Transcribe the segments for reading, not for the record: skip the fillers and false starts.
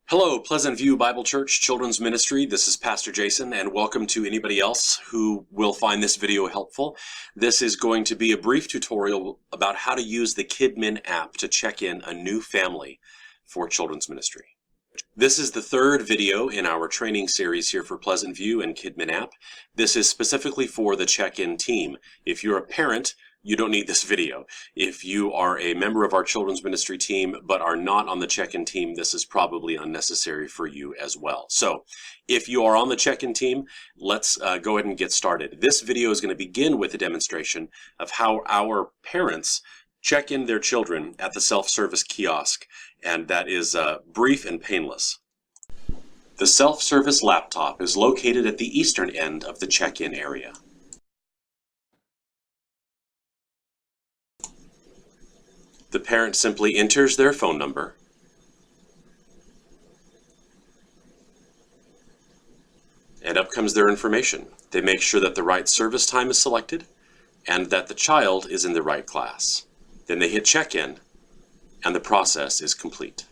Hello, Pleasant View Bible Church Children's Ministry. This is Pastor Jason, and welcome to anybody else who will find this video helpful. This is going to be a brief tutorial about how to use the Kidmin app to check in a new family for children's ministry. This is the third video in our training series here for Pleasant View and Kidmin app. This is specifically for the check-in team. If you're a parent, you don't need this video. If you are a member of our children's ministry team but are not on the check-in team, this is probably unnecessary for you as well. So if you are on the check-in team, let's go ahead and get started. This video is going to begin with a demonstration of how our parents check in their children at the self-service kiosk, and that is brief and painless. The self-service laptop is located at the eastern end of the check-in area. The parent simply enters their phone number, and up comes their information. They make sure that the right service time is selected and that the child is in the right class. Then they hit check-in, and the process is complete.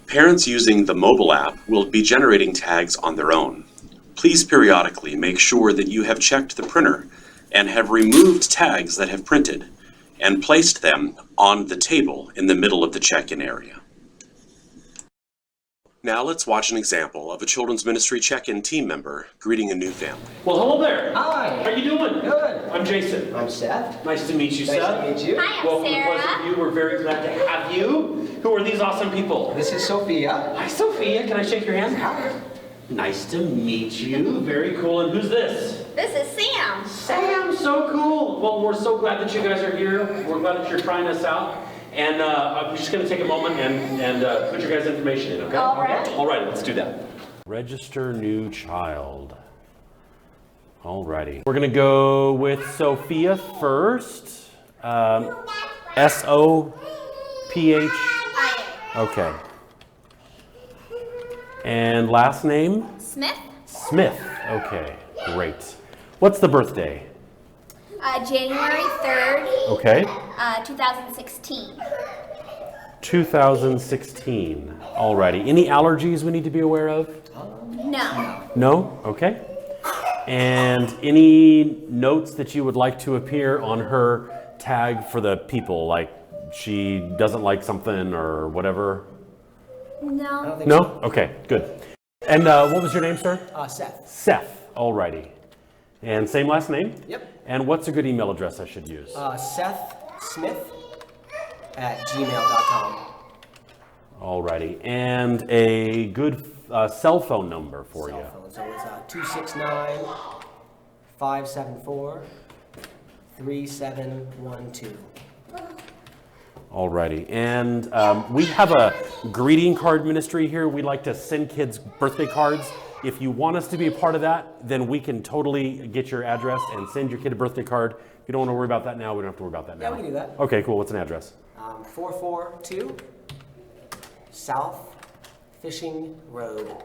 Parents using the mobile app will be generating tags on their own. Please periodically make sure that you have checked the printer and have removed tags that have printed and placed them on the table in the middle of the check-in area. Now let's watch an example of a children's ministry check-in team member greeting a new family. Well, hello there. Hi. How you doing? Good. I'm Jason. I'm Seth. Nice to meet you, Nice Seth. to meet you. Hi, I'm Welcome to Sarah. Pleasant View. We're very glad to have you. Who are these awesome people? This is Sophia. Hi, Sophia. Can I shake your hand? Nice to meet you. Very cool. And who's this? This is Sam. Sam. So cool. Well, we're so glad that you guys are here. We're glad that you're trying us out. And I'm just going to take a moment and put your guys' information in, okay? All right. All right, let's do that. Register new child. All righty. We're going to go with Sophia first. S-O-P-H. Okay. And last name? Smith. Smith. Okay, great. What's the birthday? January 3rd, Okay. 2016. 2016. Alrighty. Any allergies we need to be aware of? No. No? Okay. And any notes that you would like to appear on her tag for the people, like she doesn't like something or whatever? No. No? Okay, good. And what was your name, sir? Seth. Seth. Alrighty. And same last name? Yep. And what's a good email address I should use? SethSmith@gmail.com. Alrighty. And a good cell phone number for you. Cell phone. So it's 269-574-3712. Alrighty. And we have a greeting card ministry here. We like to send kids birthday cards. If you want us to be a part of that, then we can totally get your address and send your kid a birthday card. If you don't want to worry about that now, we don't have to worry about that now. Yeah, we can do that. Okay, cool. What's an address? 442 South Fishing Road.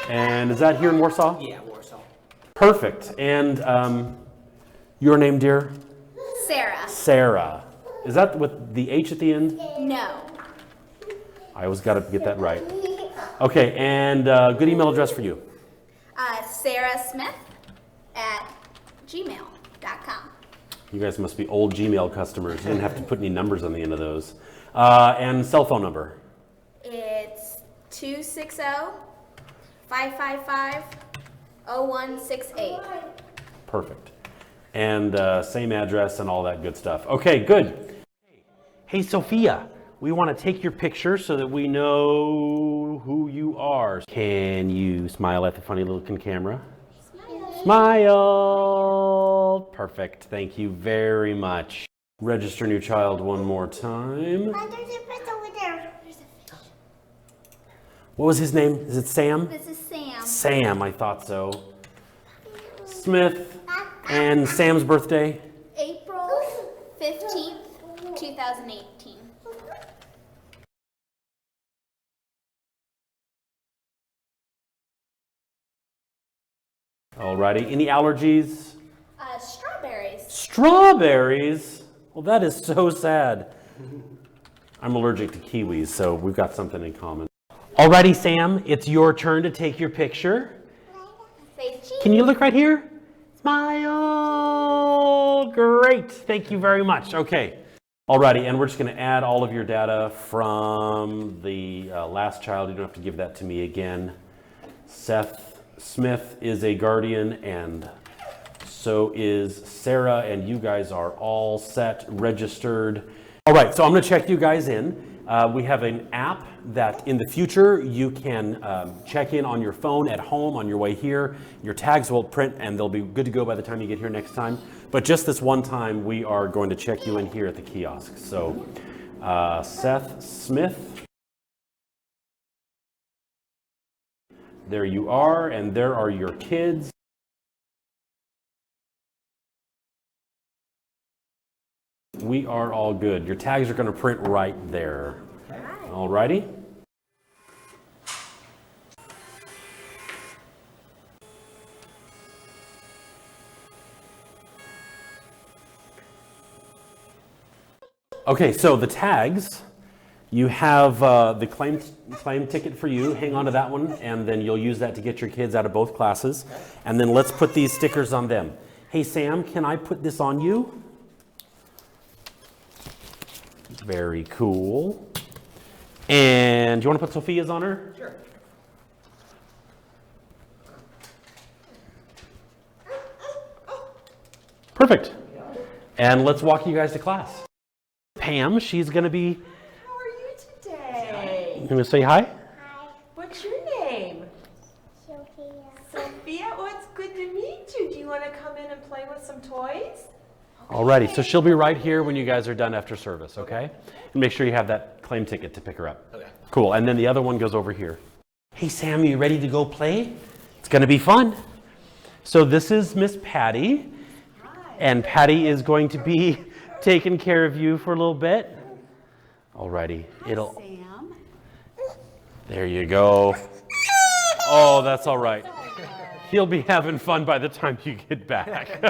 And is that here in Warsaw? Yeah, Warsaw. Perfect. And your name, dear? Sarah. Sarah. Is that with the H at the end? No. I always got to get that right. Okay, and good email address for you. SarahSmith@gmail.com. You guys must be old Gmail customers. You didn't have to put any numbers on the end of those. And cell phone number. It's 260-555-0168. Perfect. And same address and all that good stuff. Okay, good. Hey, Sophia, we want to take your picture so that we know who you are. Can you smile at the funny looking camera? Smile. Perfect. Thank you very much. Register new child one more time. There's a fish over there. There's a fish. What was his name? Is it Sam? This is Sam. Sam, I thought so. Smith. And Sam's birthday? April 15th, 2018. Alrighty. Any allergies? Strawberries? Well, that is so sad. I'm allergic to kiwis, so we've got something in common. Alrighty, Sam, it's your turn to take your picture. Say cheese. Can you look right here? Smile! Great, thank you very much. Okay, alrighty, and we're just gonna add all of your data from the last child. You don't have to give that to me again. Seth Smith is a guardian, and so is Sarah, and you guys are all set, registered. All right, so I'm gonna check you guys in. We have an app that in the future you can check in on your phone at home on your way here. Your tags will print and they'll be good to go by the time you get here next time. But just this one time, we are going to check you in here at the kiosk. So Seth Smith. There you are, and there are your kids. We are all good. Your tags are going to print right there. All righty. Okay, so the tags, you have the claim ticket for you. Hang on to that one, and then you'll use that to get your kids out of both classes. And then let's put these stickers on them. Hey, Sam, can I put this on you? Very cool. And do you want to put Sophia's on her? Sure. Perfect. And let's walk you guys to class. Pam, she's going to be... How are you today? You going to say hi? Hi, What's your name? Sophia. Sophia? Oh, it's good to meet you. Do you want to come in and play with some toys? Alrighty, so she'll be right here when you guys are done after service, okay? And make sure you have that claim ticket to pick her up. Okay. Cool, and then the other one goes over here. Hey Sam, you ready to go play? It's gonna be fun. So this is Miss Patty, and Patty is going to be taking care of you for a little bit. Alrighty, Sam. there you go. Oh, that's all right. He'll be having fun by the time you get back.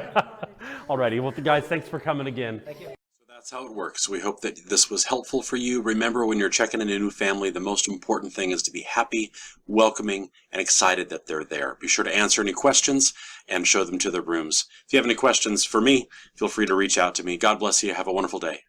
Alrighty, well guys, thanks for coming again. Thank you. So that's how it works. We hope that this was helpful for you. Remember, when you're checking in a new family, the most important thing is to be happy, welcoming, and excited that they're there. Be sure to answer any questions and show them to their rooms. If you have any questions for me, feel free to reach out to me. God bless you. Have a wonderful day.